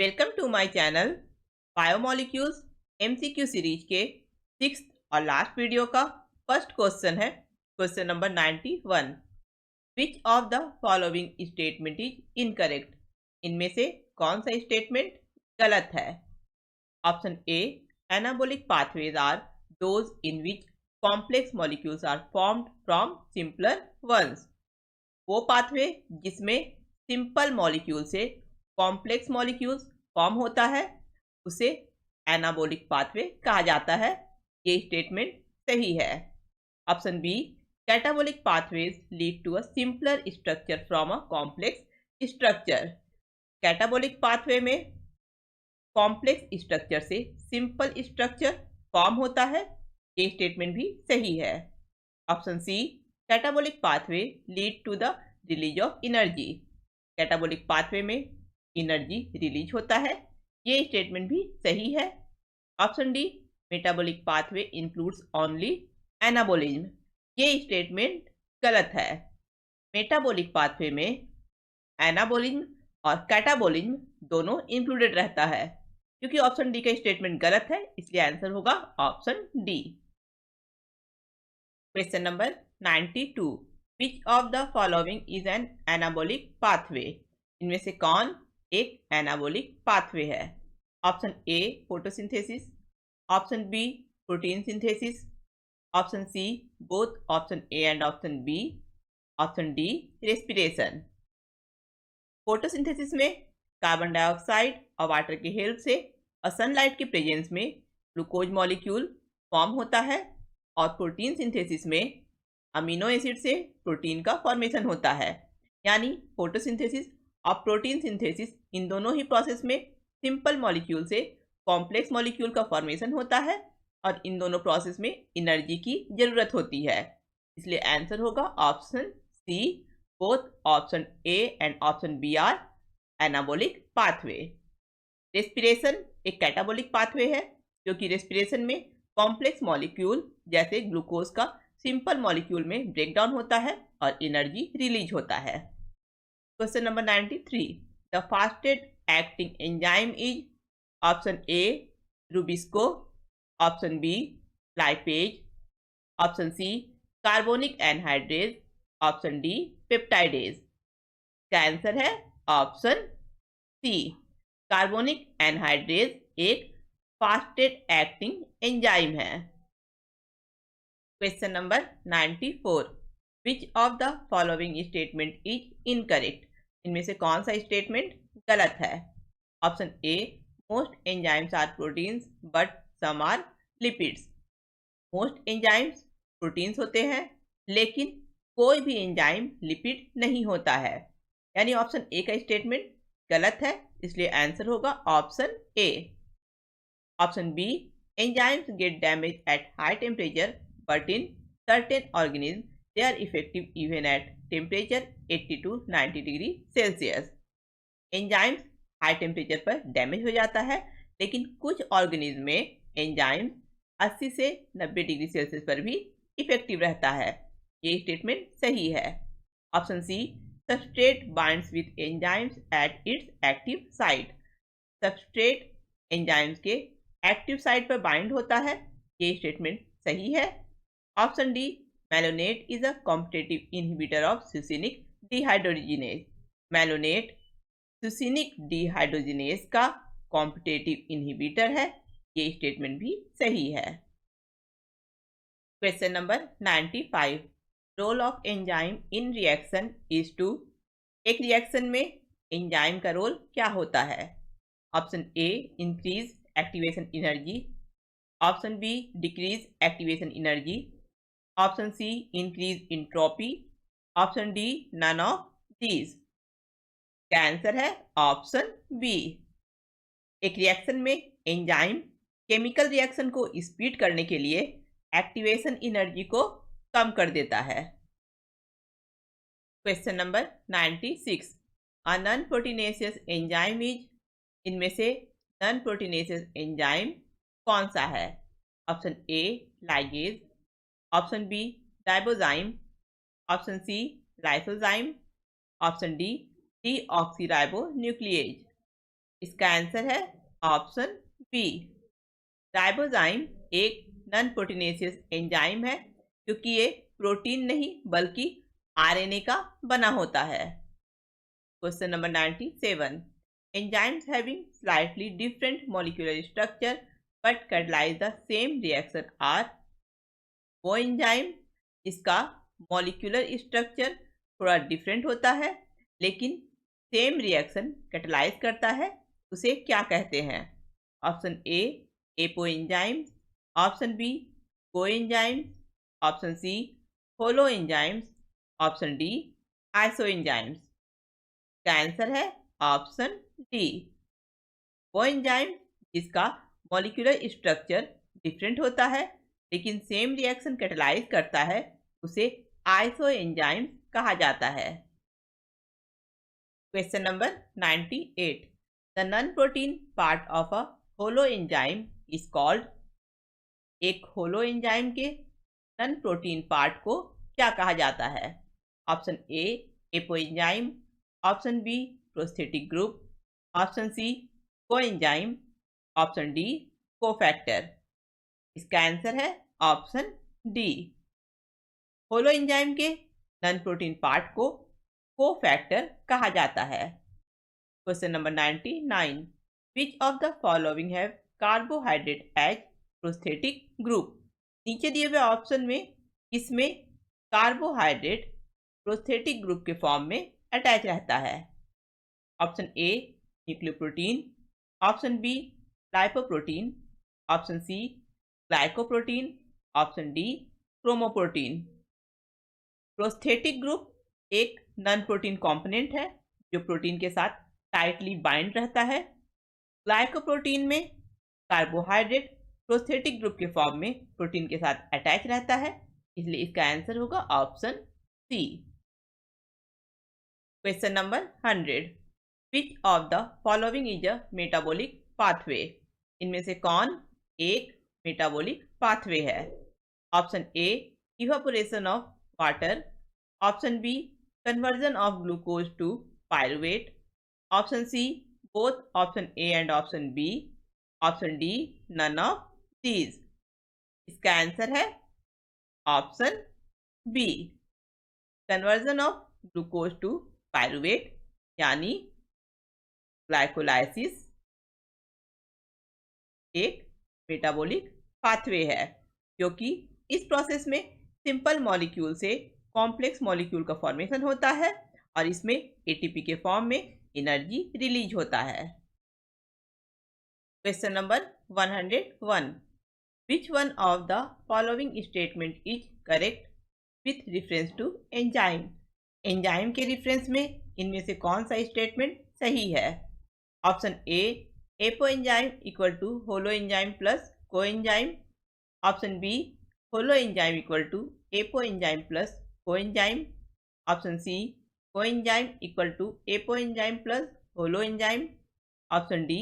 Welcome to my channel biomolecules MCQ series के 6th और last video का first question है question number 91। Which of the following statement is incorrect? इनमें से कौन सा स्टेटमेंट गलत है? Option A, anabolic pathways are those in which complex molecules are formed from simpler ones. वो पाथवे जिसमें सिंपल मॉलिक्यूल से कॉम्प्लेक्स मॉलिक्यूल्स फॉर्म होता है उसे एनाबोलिक पाथवे कहा जाता है। ये स्टेटमेंट सही है। Option B, catabolic pathways lead to a simpler structure from a complex structure. Catabolic pathway में कॉम्प्लेक्स स्ट्रक्चर से सिंपल स्ट्रक्चर फॉर्म होता है। ये स्टेटमेंट भी सही है। Option C, catabolic pathway lead to the release of energy. Catabolic pathway में energy release होता है। ये स्टेटमेंट भी सही है। Option D, metabolic pathway includes only anabolism. ये स्टेटमेंट गलत है। मेटाबॉलिक पाथवे में एनाबोलिज्म और कैटाबोलिज्म दोनों इंक्लूडेड रहता है। क्योंकि ऑप्शन डी का स्टेटमेंट गलत है इसलिए आंसर होगा option D. Question number 92। Which of the following is an anabolic pathway? इनमें से कौन एक एनाबोलिक पाथवे है? Option A, photosynthesis. Option B, protein synthesis. Option C, both option A and option B. Option D, respiration. Photosynthesis में carbon dioxide और water की help से और सनलाइट के प्रेजेंस में ग्लूकोज मॉलिक्यूल फॉर्म होता है। और प्रोटीन सिंथेसिस में अमीनो एसिड से प्रोटीन का फॉर्मेशन होता है। यानी फोटोसिंथेसिस और प्रोटीन सिंथेसिस इन दोनों ही प्रोसेस में सिंपल मॉलिक्यूल से कॉम्प्लेक्स मॉलिक्यूल का फॉर्मेशन होता है और इन दोनों प्रोसेस में एनर्जी की ज़रूरत होती है। इसलिए आंसर होगा option C, both option A and option B are anabolic pathway. Respiration एक कैटाबोलिक पाथवे है जो कि रेस्पिरेशन में कॉम्प्लेक्स मॉलिक्यूल जैसे ग्लूकोज का सिंपल मॉलिक्यूल में ब्रेकडाउन होता है और एनर्जी रिलीज होता है। Question number 93। The fastest acting enzyme is option A, RuBisCO. Option B, lipase. Option C, carbonic anhydrase. Option D, peptidase. का आंसर है ऑप्शन सी, कार्बोनिक एनहाइड्रेज एक फास्टेस्ट एक्टिंग एंजाइम है। Question number 94। Which of the following statement is incorrect? इनमें से कौन सा statement गलत है? Option A, most enzymes are proteins but some are lipids. Most enzymes proteins होते हैं लेकिन कोई भी एंजाइम लिपिड नहीं होता है। यानी ऑप्शन ए का स्टेटमेंट गलत है इसलिए आंसर होगा option A. Option B, enzymes get damage at high temperature but in certain organism they are effective even at temperature 80 to 90 degree Celsius. Enzymes high temperature पर डैमेज हो जाता है लेकिन कुछ ऑर्गेनिज्म में एंजाइम्स 80 से 90 डिग्री सेल्सियस पर भी इफेक्टिव रहता है। ये स्टेटमेंट सही है। Option C, substrate binds with enzymes at its active site. Substrate enzymes के एक्टिव साइट पर बाइंड होता है। ये स्टेटमेंट सही है। Option D, malonate is a competitive inhibitor of succinic dehydrogenase. Malonate succinic dehydrogenase का कॉम्पिटिटिव इनहिबिटर है। ये स्टेटमेंट भी सही है। Question number 95। Role of enzyme in reaction is to. एक रिएक्शन में एंजाइम का रोल क्या होता है? Option A, increase activation energy. Option B, decrease activation energy. Option C, increase entropy. Option D, none of these. का answer है option B. एक reaction में एंजाइम केमिकल रिएक्शन को स्पीड करने के लिए एक्टिवेशन एनर्जी को कम कर देता है। Question number 96। A non proteinaceous enzyme is. इनमें से नॉन प्रोटीनेशियस एंजाइम कौन सा है? Option A, ligase. Option B, ribozyme. Option C, lysozyme. Option D, deoxyribonuclease. इसका आंसर है ऑप्शन बी। राइबोजाइम एक नॉन प्रोटीनेशियस एंजाइम है क्योंकि ये प्रोटीन नहीं बल्कि आरएनए का बना होता है। Question number 97। Enzymes having slightly different molecular structure but catalyze the same reaction are वो एंजाइम जिसका मॉलिक्यूलर स्ट्रक्चर थोड़ा डिफरेंट होता है लेकिन सेम रिएक्शन कैटलाइज करता है, उसे क्या कहते हैं? Option A apo enzymes, option B coenzymes, option C holo enzymes, option D iso enzymes. का आंसर है ऑप्शन डी। वो एंजाइम जिसका मॉलिक्यूलर स्ट्रक्चर डिफरेंट होता है लेकिन सेम रिएक्शन कैटलाइज करता है, उसे आइसो एंजाइम कहा जाता है। Question number 98। The non protein part of a holo enzyme is called. एक होलो एंजाइम के नॉन प्रोटीन पार्ट को क्या कहा जाता है? Option A apo enzyme, option B prosthetic group, option C coenzyme, option D cofactor. इसका answer है option D. Holo enzyme के नॉन प्रोटीन पार्ट को कोफैक्टर कहा जाता है। Question number 99। Which of the following have carbohydrate as prosthetic group. नीचे दिए हुए ऑप्शन में किसमें कार्बोहाइड्रेट प्रोस्थेटिक ग्रुप के फॉर्म में अटैच रहता है? Option A nucleoprotein, option B lipoprotein, option C glycoprotein, option D chromoprotein. Prosthetic group एक नॉन प्रोटीन कंपोनेंट है जो प्रोटीन के साथ टाइटली बाइंड रहता है। ग्लाइकोप्रोटीन में कार्बोहाइड्रेट प्रोस्थेटिक ग्रुप के फॉर्म में प्रोटीन के साथ अटैच रहता है, इसलिए इसका आंसर होगा option C. Question number 100। Which of the following is a metabolic pathway. इनमें से कौन एक मेटाबॉलिक पाथवे है? Option A evaporation of water, option B conversion of glucose to pyruvate, option C both option A and option B, option D none of these. इसका answer है option B conversion of glucose to pyruvate यानी glycolysis एक metabolic pathway है क्योंकि इस process में simple molecule से complex molecule का फॉर्मेशन होता है और इसमें एटीपी के फॉर्म में एनर्जी रिलीज होता है। Question number 101। Which one of the following statement is correct with reference to enzyme. Enzyme के रेफरेंस में इनमें से कौन सा स्टेटमेंट सही है? Option A apo enzyme equal to holo enzyme plus coenzyme, option B holo enzyme equal to apo enzyme plus coenzyme, option C coenzyme equal to apo enzyme plus holo enzyme, option D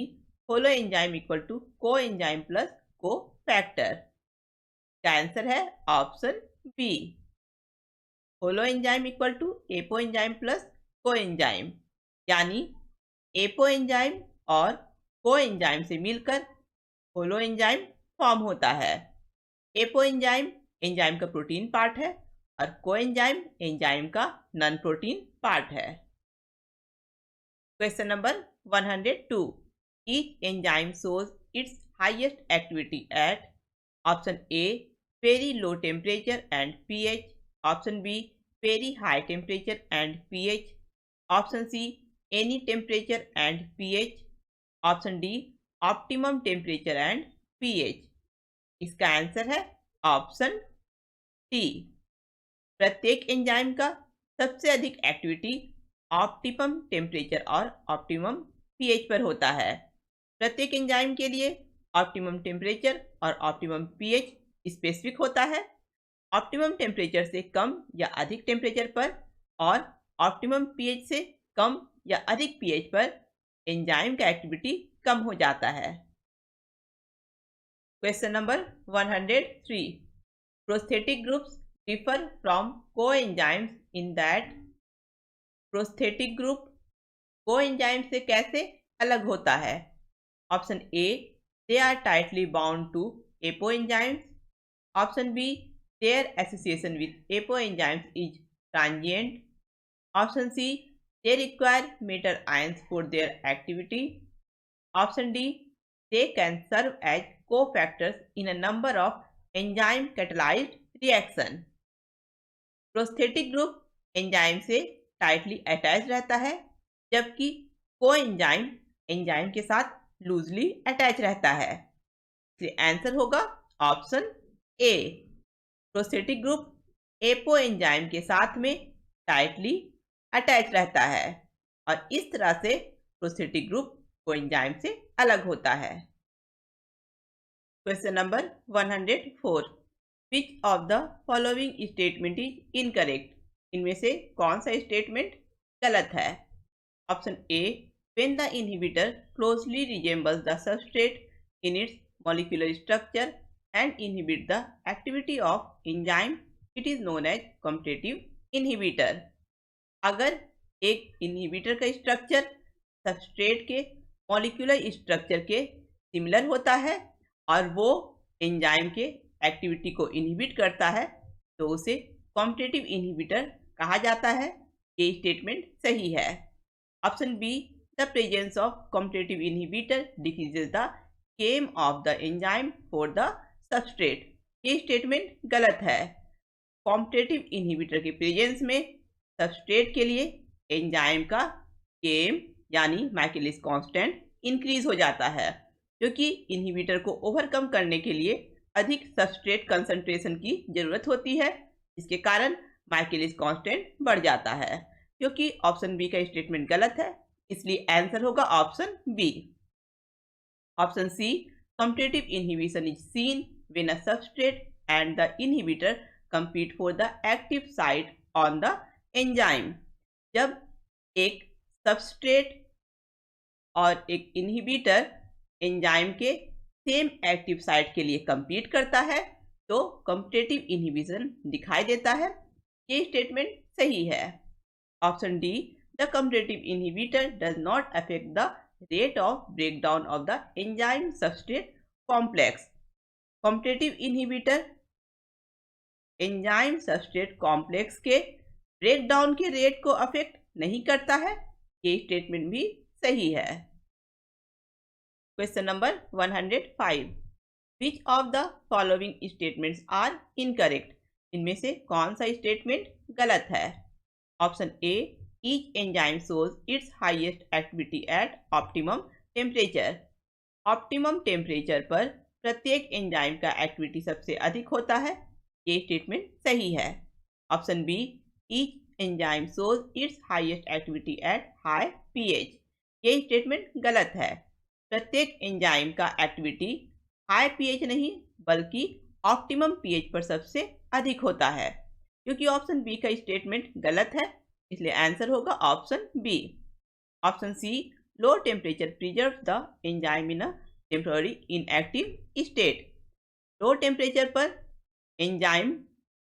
holo enzyme equal to coenzyme plus cofactor. का answer है option B holo enzyme equal to apo enzyme plus coenzyme यानी apo enzyme और coenzyme से मिलकर holo enzyme form होता है। Apo enzyme enzyme का protein part है और कोएंजाइम एंजाइम का नॉन प्रोटीन पार्ट है। Question number 102। Each enzyme shows its highest activity at. Option A very low temperature and pH, option B very high temperature and pH, option C any temperature and pH, option D optimum temperature and pH। इसका answer है option D. प्रत्येक enzyme का सबसे अधिक activity optimum temperature और optimum pH पर होता है। प्रत्येक एंजाइम के लिए ऑप्टिमम टेम्परेचर और ऑप्टिमम pH स्पेसिफिक होता है। ऑप्टिमम टेम्परेचर से कम या अधिक टेम्परेचर पर और ऑप्टिमम pH से कम या अधिक pH पर एंजाइम का एक्टिविटी कम हो जाता है। Question number 103। Prosthetic groups differ from coenzymes in that prosthetic group coenzyme से कैसे अलग होता है। Option A, they are tightly bound to apo enzymes. Option B, their association with apo enzymes is transient. Option C, they require metal ions for their activity. Option D, they can serve as cofactors in a number of enzyme catalyzed reaction. Prosthetic group enzyme से tightly attach रहता है, जबकि coenzyme enzyme के साथ loosely attach रहता है। इसलिए answer होगा ऑप्शन ए। प्रोस्थेटिक ग्रुप एपो एंजाइम के साथ में टाइटली अटैच रहता है और इस तरह से प्रोस्थेटिक ग्रुप कोएंजाइम से अलग होता है। Question number 104, which of the following statement is incorrect? इनमें से कौन सा स्टेटमेंट गलत है? Option A, when the inhibitor closely resembles the substrate in its molecular structure and inhibit the activity of enzyme, it is known as competitive inhibitor. अगर एक inhibitor का structure substrate के मॉलिक्यूलर स्ट्रक्चर के similar होता है और वो enzyme के एक्टिविटी को इनहिबिट करता है तो उसे कॉम्पिटिटिव इनहिबिटर कहा जाता है। ये स्टेटमेंट सही है। Option B, the presence of competitive inhibitor decreases the Km of the enzyme for the substrate. ये स्टेटमेंट गलत है। कॉम्पिटिटिव इनहिबिटर के प्रेजेंस में सबस्ट्रेट के लिए एंजाइम का केम यानी माइकेलिस कांस्टेंट इंक्रीज हो जाता है, क्योंकि इनहिबिटर को ओवरकम करने के लिए अधिक सबस्ट्रेट कंसंट्रेशन की जरूरत होती है, जिसके कारण माइकेलिस कांस्टेंट बढ़ जाता है। क्योंकि ऑप्शन बी का स्टेटमेंट गलत है, इसलिए आंसर होगा option B. Option C, competitive inhibition is seen when a substrate and the inhibitor compete for the active site on the enzyme। जब एक सबस्ट्रेट और एक इनहिबिटर एंजाइम के सेम एक्टिव साइट के लिए compete करता है तो कॉम्पिटिटिव इनहिबिशन दिखाई देता है। ये स्टेटमेंट सही है। Option D, the competitive inhibitor does not affect the rate of breakdown of the enzyme substrate complex. Competitive inhibitor enzyme substrate complex के ब्रेकडाउन के रेट को अफेक्ट नहीं करता है। ये स्टेटमेंट भी सही है। Question number 105, which of the following statements are incorrect? इनमें से कौन सा स्टेटमेंट गलत है? Option A, each enzyme shows its highest activity at optimum temperature. Optimum temperature पर प्रत्येक एंजाइम का एक्टिविटी सबसे अधिक होता है। ये स्टेटमेंट सही है। Option B, each enzyme shows its highest activity at high pH. ये स्टेटमेंट गलत है। प्रत्येक एंजाइम का एक्टिविटी हाई पीएच नहीं बल्कि ऑप्टिमम पीएच पर सबसे अधिक होता है। क्योंकि ऑप्शन बी का स्टेटमेंट गलत है, इसलिए आंसर होगा option B. Option C, low temperature preserve the enzyme in a temporary inactive state. Low temperature पर एंजाइम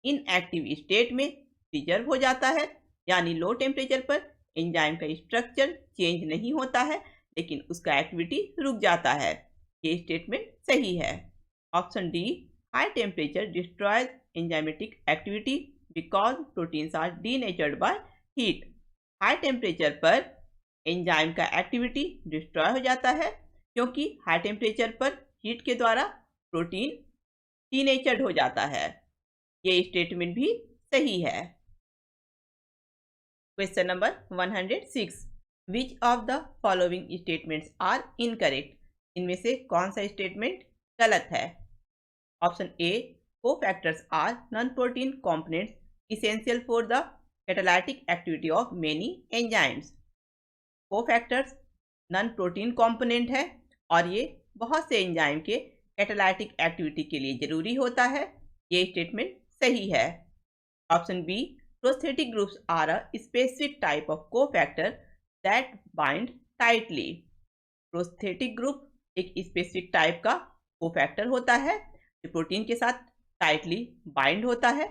इनएक्टिव स्टेट में प्रिजर्व हो जाता है, यानी लो टेम्परेचर पर एंजाइम का स्ट्रक्चर चेंज नहीं होता है लेकिन उसका एक्टिविटी रुक जाता है। ये स्टेटमेंट सही है। Option D, high temperature destroys enzymatic activity because proteins are denatured by heat. High temperature पर एंजाइम का एक्टिविटी डिस्ट्रॉय हो जाता है क्योंकि हाई टेम्परेचर पर हीट के द्वारा प्रोटीन डीनेचर्ड हो जाता है। ये स्टेटमेंट भी सही है। Question number 106, which of the following statements are incorrect? इनमें से कौन सा स्टेटमेंट गलत है? Option A, cofactors are non protein components essential for the catalytic activity of many enzymes. Cofactors non protein component है और ये बहुत से एंजाइम के कैटालिटिक एक्टिविटी के लिए जरूरी होता है। ये स्टेटमेंट सही है। Option B, prosthetic groups are a specific type of cofactor that bind tightly. Prosthetic group एक स्पेसिफिक टाइप का कोफैक्टर होता है जो प्रोटीन के साथ टाइटली बाइंड होता है।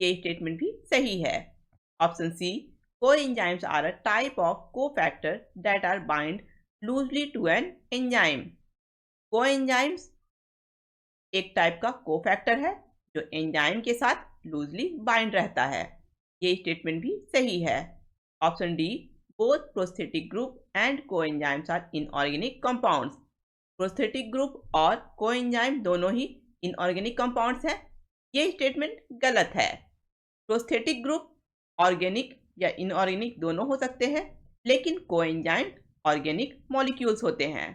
ये स्टेटमेंट भी सही है। Option C, coenzymes are a type of cofactor that are bind loosely to an enzyme. Coenzymes एक टाइप का कोफैक्टर है जो एंजाइम के साथ लूजली बाइंड रहता है। ये स्टेटमेंट भी सही है। Option D, both prosthetic group and coenzymes are inorganic compounds. Prosthetic group और कोएंजाइम दोनों ही इनऑर्गेनिक कंपाउंड्स हैं। ये स्टेटमेंट गलत है। प्रोस्थेटिक ग्रुप ऑर्गेनिक या इनऑर्गेनिक दोनों हो सकते हैं, लेकिन कोएंजाइम ऑर्गेनिक मॉलिक्यूल्स होते हैं।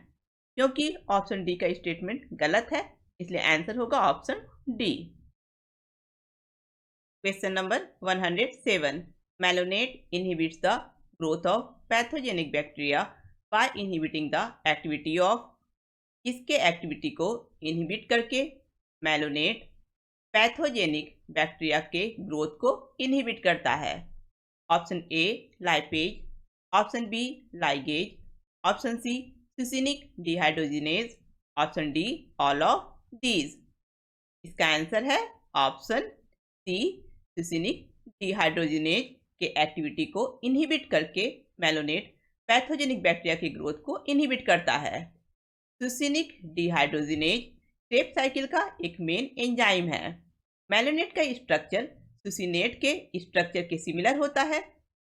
क्योंकि ऑप्शन डी का स्टेटमेंट गलत है, इसलिए आंसर होगा option D. Question number 107, malonate inhibits the growth of pathogenic bacteria by inhibiting the activity of. किसके एक्टिविटी को इनहिबिट करके मेलोनेट पैथोजेनिक बैक्टीरिया के ग्रोथ को इनहिबिट करता है? Option A, lipase, option B, ligase, option C, succinic dehydrogenase, option D, all of these. इसका answer है option C, succinic dehydrogenase के एक्टिविटी को इनहिबिट करके मेलोनेट पैथोजेनिक बैक्टीरिया की ग्रोथ को इनहिबिट करता है। सुसिनिक डिहाइड्रोजिनेज क्रेब्स साइकिल का एक मेन एंजाइम है। मेलोनेट का स्ट्रक्चर सुसिनेट के स्ट्रक्चर के सिमिलर होता है,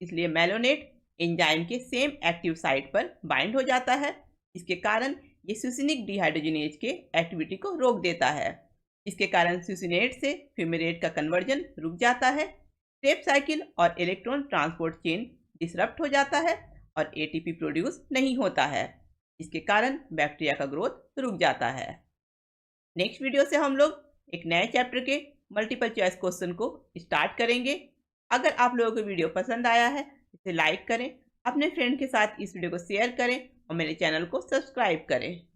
इसलिए मेलोनेट एंजाइम के सेम एक्टिव साइट पर बाइंड हो जाता है। इसके कारण ये सुसिनिक डिहाइड्रोजिनेज के एक्टिविटी को रोक देता है। इसके कारण सुसिनेट से फ्यूमेरेट का कन्वर्जन रुक जाता है। क्रेब्स साइकिल और इलेक्ट्रॉन ट्रांसपोर्ट चेन डिसरप्ट हो जाता है और एटीपी प्रोड्यूस नहीं होता है। इसके कारण बैक्टीरिया का ग्रोथ रुक जाता है। नेक्स्ट वीडियो से हम लोग एक नए चैप्टर के मल्टीपल चॉइस क्वेश्चन को स्टार्ट करेंगे। अगर आप लोगों को वीडियो पसंद आया है, इसे लाइक करें, अपने फ्रेंड के साथ इस वीडियो को शेयर करें और मेरे चैनल को सब्सक्राइब करें।